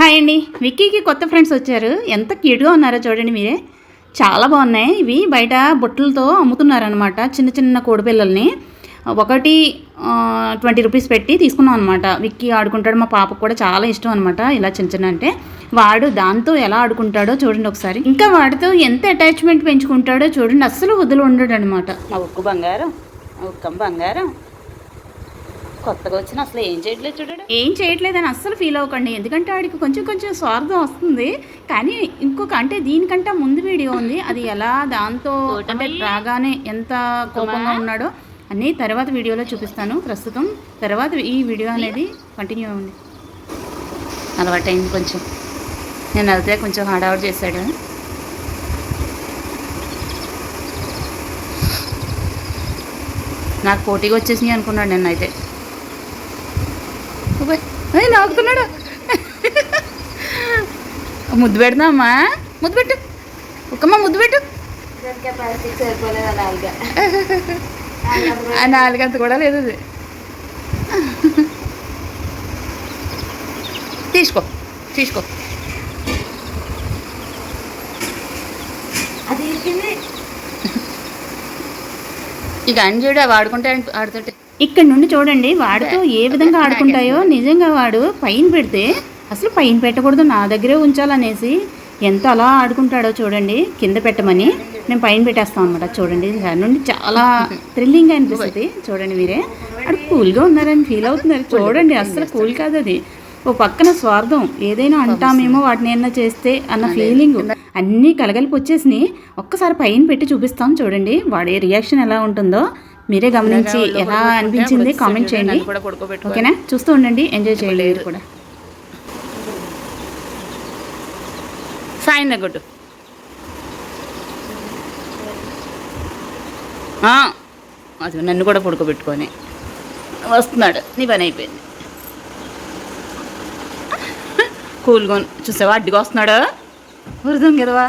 Hi అండి. విక్కీకి కొత్త friends వచ్చారు. ఎంత క్యూట్గా ఉన్నారో చూడండి మీరే. చాలా బాగున్నాయి. ఇవి బయట బుట్టలతో అమ్ముతున్నారనమాట. చిన్న చిన్న కోడిపిల్లల్ని ఒకటి 20 రూపీస్ పెట్టి తీసుకున్నాం అనమాట. విక్కీ ఆడుకుంటాడు. మా పాపకు కూడా చాలా ఇష్టం అనమాట ఇలా చిన్న చిన్న అంటే. వాడు దాంతో ఎలా ఆడుకుంటాడో చూడండి ఒకసారి. ఇంకా వాడితో ఎంత అటాచ్మెంట్ పెంచుకుంటాడో చూడండి. అస్సలు వదులు ఉండడు అనమాట. మా ఉక్కు బంగారం, ఉక్కం బంగారం. కొత్తగా వచ్చిన అసలు ఏం చేయట్లేదు చూడండి. ఏం చేయట్లేదని అస్సలు ఫీల్ అవ్వకండి. ఎందుకంటే వాడికి కొంచెం స్వార్థం వస్తుంది. కానీ ఇంకొక అంటే దీనికంటే ముందు వీడియో ఉంది. అది ఎలా దాంతో అంటే రాగానే ఎంత కోపంగా ఉన్నాడో అన్నీ తర్వాత వీడియోలో చూపిస్తాను. ప్రస్తుతం తర్వాత ఈ వీడియో అనేది కంటిన్యూ అవ్వండి. అలవాటైంది కొంచెం. నేను వెళ్తే కొంచెం హడావుడి చేశాడు. నాకు పోటీగా వచ్చేసినాయి అనుకున్నాడు నిన్నైతే. నాకుతున్నాడు. ముద్దు పెడదామా? ముద్దు పెట్టు ఒక్కమ్మ, ముద్దు పెట్టు. నాలుగంత కూడా లేదు. అది తీసుకో తీసుకో. ఇక అని చూడ వాడుకుంటే ఆడుతుంటే ఇక్కడ నుండి చూడండి వాడితో ఏ విధంగా ఆడుకుంటాయో. నిజంగా వాడు పైన పెడితే అసలు పైన పెట్టకూడదు, నా దగ్గరే ఉంచాలనేసి ఎంత అలా ఆడుకుంటాడో చూడండి. కింద పెట్టమని నేను పైన పెట్టేస్తాను అనమాట. చూడండి దాని నుండి చాలా థ్రిల్లింగ్ అనిపిస్తుంది. చూడండి మీరే, అక్కడ కూల్గా ఉన్నారని ఫీల్ అవుతున్నారు. చూడండి అస్సలు కూల్ కాదు అది. ఓ పక్కన స్వార్థం, ఏదైనా అంటామేమో వాటిని ఏమన్నా చేస్తే అన్న ఫీలింగ్ అన్నీ కలగలిపి వచ్చేసి ఒక్కసారి పైన పెట్టి చూపిస్తాం. చూడండి వాడి రియాక్షన్ ఎలా ఉంటుందో మీరే గమనించి ఎలా అనిపించింది కామెంట్ చేయండి. ఓకేనా? చూస్తూ ఉండండి, ఎంజాయ్ చేయలేదు కూడా. సాయం తగ్గట్టు అది నన్ను కూడా పడుకోబెట్టుకొని వస్తున్నాడు. నీ పని అయిపోయింది. కూల్గా చూసావా? అడ్డుగా వస్తున్నాడు. వృధం కదవా.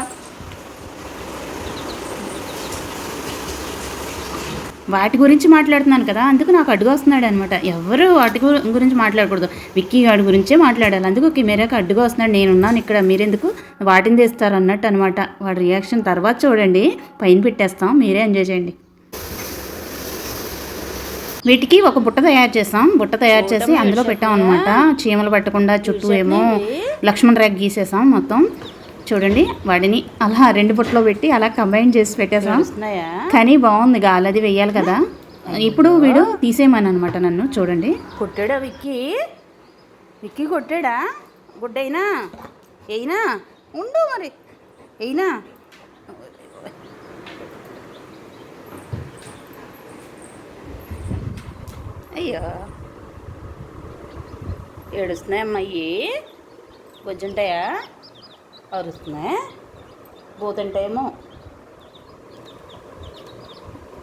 వాటి గురించి మాట్లాడుతున్నాను కదా, అందుకు నాకు అడ్డుగా వస్తున్నాడు అనమాట. ఎవరు వాటి గురించి మాట్లాడకూడదు, విక్కీ గాడి గురించే మాట్లాడాలి. అందుకు కెమెరాకి అడ్డుగా వస్తున్నాడు. నేనున్నాను ఇక్కడ, మీరెందుకు వాటిని తీస్తారు అన్నట్టు అనమాట. వాడి రియాక్షన్ తర్వాత చూడండి. పైన పెట్టేస్తాం, మీరే ఎంజాయ్ చేయండి. వీటికి ఒక బుట్ట తయారు చేసాం. బుట్ట తయారు చేసి అందులో పెట్టాం అనమాట. చీమలు పట్టకుండా చుట్టూ ఏమో లక్ష్మణ్ రేఖ గీసేసాం మొత్తం. చూడండి వాడిని అలా 2 బుట్టలో పెట్టి అలా కంబైన్ చేసి పెట్టేసాం. కానీ బాగుంది, గాలి అది వెయ్యాలి కదా. ఇప్పుడు వీడు తీసేయమని అనమాట నన్ను. చూడండి కొట్టాడా విక్కీ? విక్కీ కొట్టాడా? గుడ్డైనా అయినా ఉండు మరి అయినా. అయ్యో ఏడుస్తున్నాయి అమ్మాయి. బొజ్జుంటాయా? అరుస్తున్నాయి. పోతుంటాయేమో.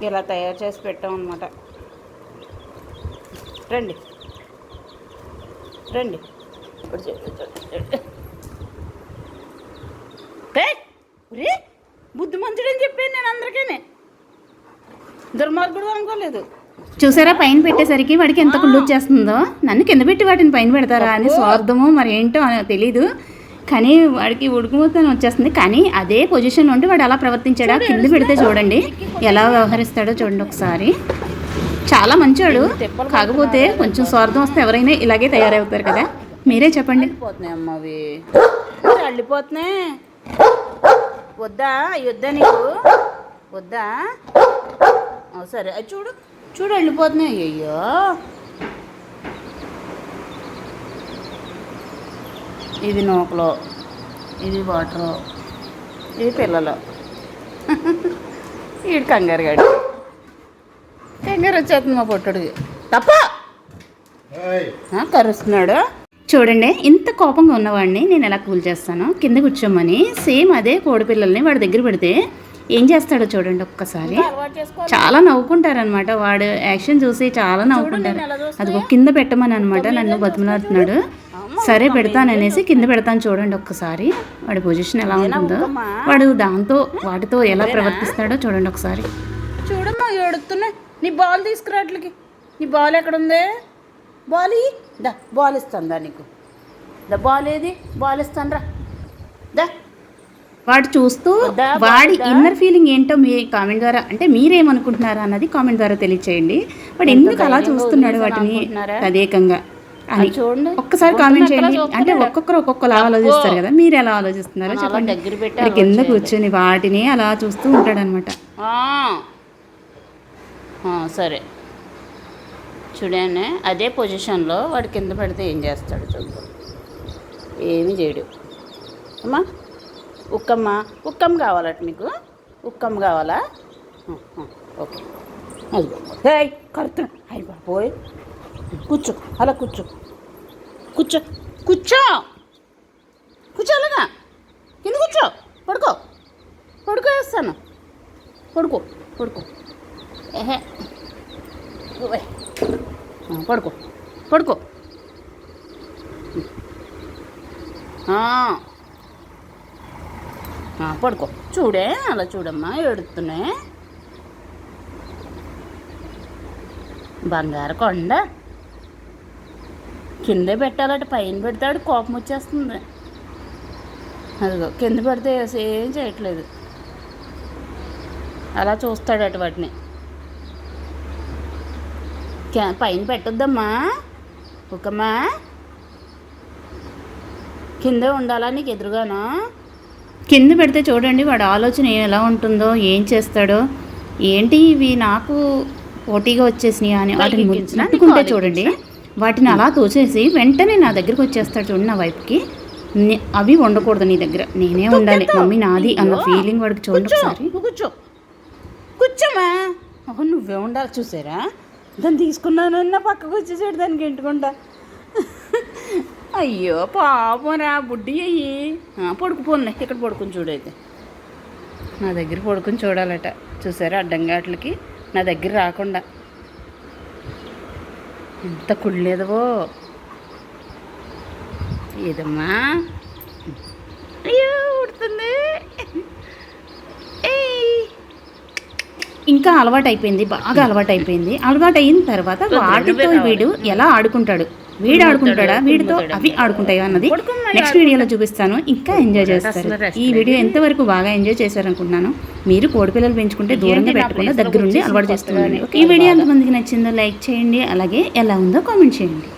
ఇలా తయారు చేసి పెట్టాం అనమాట. రండి రండి. బుద్ధి మంచిడని చెప్పాను నేను అందరికీ. దుర్మార్గుడు అనుకోలేదు. చూసారా పైన పెట్టేసరికి వాడికి ఎంత కుళ్ళు వచ్చేస్తుందో. నన్ను కింద పెట్టి వాటిని పైన పెడతారా అని స్వార్థమో మరి ఏంటో తెలీదు. కానీ వాడికి ఉడుకుమూతని వచ్చేస్తుంది. కానీ అదే పొజిషన్ ఉండి వాడు అలా ప్రవర్తించాడా. కింద పెడితే చూడండి ఎలా వ్యవహరిస్తాడో చూడండి ఒకసారి. చాలా మంచోడు, కాకపోతే కొంచెం స్వార్థం వస్తే ఎవరైనా ఇలాగే తయారవుతారు కదా. మీరే చెప్పండి. అమ్మవి అల్లిపోతున్నాయి. వద్దా? వద్దా నీకు? వద్దా? సరే అది చూడు చూడు వెళ్ళిపోతున్నాయి. అయ్యో ఇది నూకలో, ఇది వాటరు, ఇది పిల్లలు. వీడు కంగారు గాడు. కంగారు వచ్చేస్తుంది మా పొట్టుడికి. తప్ప కరుస్తున్నాడు. చూడండి ఇంత కోపంగా ఉన్నవాడిని నేను ఎలా కూల్ చేస్తాను. కింద కూర్చోమని సేమ్ అదే కోడిపిల్లల్ని వాడి దగ్గర పెడితే ఏం చేస్తాడో చూడండి ఒక్కసారి. చాలా నవ్వుకుంటారనమాట. వాడు యాక్షన్ చూసి చాలా నవ్వుకుంటారు. అది కింద పెట్టమని అనమాట నన్ను బతిమలాడుతున్నాడు. సరే పెడతాననేసి కింద పెడతాను. చూడండి ఒక్కసారి వాడి పొజిషన్ ఎలా ఉంటుందో. వాడు వాటితో ఎలా ప్రవర్తిస్తాడో చూడండి ఒకసారి. చూడమ్మా ఏడుతున్నా. నీ బాల్ తీసుకురాట్లకి. నీ బాల్ ఎక్కడుంది? బాల్ దా, బాల్ ఇస్తుందా నీకు? దా బాల్ ఏది, బాల్ ఇస్తాను రా, దా. వాడు చూస్తూ వద్దా, వాడి బాగుందా? ఇన్నర్ ఫీలింగ్ ఏంటో మీ కామెంట్ ద్వారా, అంటే మీరేమనుకుంటున్నారా అన్నది కామెంట్ ద్వారా తెలియచేయండి. వాడు ఎంత ఎందుకు అలా ధైర్యంగా చూస్తున్నాడు వదిలేసాను వాటిని అనుకుంటున్నారా? తదేకంగా అని అది చూడండి, ఒక్కసారి గుడ్డు కామెంట్ నక్కలా చేయండి. అంటే చూస్తున్నాడు. ఒక్కొక్కరు ఒక్కొక్కలా తప్పు. ఆలోచిస్తారు కదా, మీరు ఎలా ఆలోచిస్తున్నారో మనం అలా చెప్పండి. దగ్గర పెట్టి వాడి అలవాటు కింద చేయాలి. కూర్చొని వాటిని అలా చూస్తూ ఉంటాడనమాట. సరే చూడండి, అదే పొజిషన్లో వాడు కింద పెడితే ఏం చేస్తాడు చూద్దాం. ఏమీ చేయడు. అమ్మా ఉక్కమ్మ, ఉక్కమ్మ కావాలట మీకు? ఉక్కమ్మ కావాలా? ఓకే, అదిగో. హేయ్ కరుతున్నా, అయ్యి బాబోయ్. కూర్చో, అలా కూర్చో, కూర్చో, కూర్చో, కూర్చో, అలాగా కింద కూర్చో. పడుకో, పడుకో వేస్తాను. పడుకో, పడుకో. ఏహే, పడుకో, పడుకో. పడుకో. చూడే, అలా చూడమ్మా, ఏడుస్తున్నాయి. బంగారు కొండ కిందే పెట్టాలట, పైన పెడతాడు కోపం వచ్చేస్తుంది. అదిగో కింద పెడితే ఏం చేయట్లేదు, అలా చూస్తాడట వాటిని. పైన పెట్టొద్దమ్మా ఒకమ్మా, కిందే ఉండాలా నీకు ఎదురుగానా? కింద పెడితే చూడండి వాడు ఆలోచన ఎలా ఉంటుందో, ఏం చేస్తాడో. ఏంటి ఇవి నాకు పోటీగా వచ్చేసినాయి అని వాటిని ముట్టుకుంటే చూడండి, వాటిని అలా తోచేసి వెంటనే నా దగ్గరికి వచ్చేస్తాడు చూడండి, నా వైపుకి. అవి ఉండకూడదు నీ దగ్గర, నేనే ఉండాలి, మమ్మీ నాది అన్న ఫీలింగ్ వాడికి చూడండి ఒకసారి. కూర్చో, కూర్చోమా. నువ్వే ఉండాలి. చూసారా, దాన్ని తీసుకున్నానన్న పక్కకు వచ్చేసాడు దానికి ఎంటుకుంటా. అయ్యో పాపం రా బుడ్డి అయ్యి. పడుకుపోలే, ఇక్కడ పడుకుని చూడైతే. నా దగ్గర పడుకుని చూడాలట. చూసారా అడ్డంగాట్లకి నా దగ్గర రాకుండా. ఎంత కుళ్ళేదవో ఏదమ్మా. అయ్యో ఉడుతుంది. ఇంకా అలవాటు అయిపోయింది, బాగా అలవాటు అయిపోయింది. అలవాటు అయిన తర్వాత వాటితో వీడు ఎలా ఆడుకుంటాడు, వీడు ఆడుకుంటాడా వీడితో అవి ఆడుకుంటాయో అన్నది నెక్స్ట్ వీడియోలో చూపిస్తాను. ఇంకా ఎంజాయ్ చేస్తారు. ఈ వీడియో ఎంతవరకు బాగా ఎంజాయ్ చేశారనుకుంటున్నాను. మీరు కోడిపిల్లలు పెంచుకుంటే దూరంగా పెట్టకుండా దగ్గరుండి అలవాటు చేస్తున్నాను. ఈ వీడియో ఎంతమందికి నచ్చిందో లైక్ చేయండి, అలాగే ఎలా ఉందో కామెంట్ చేయండి.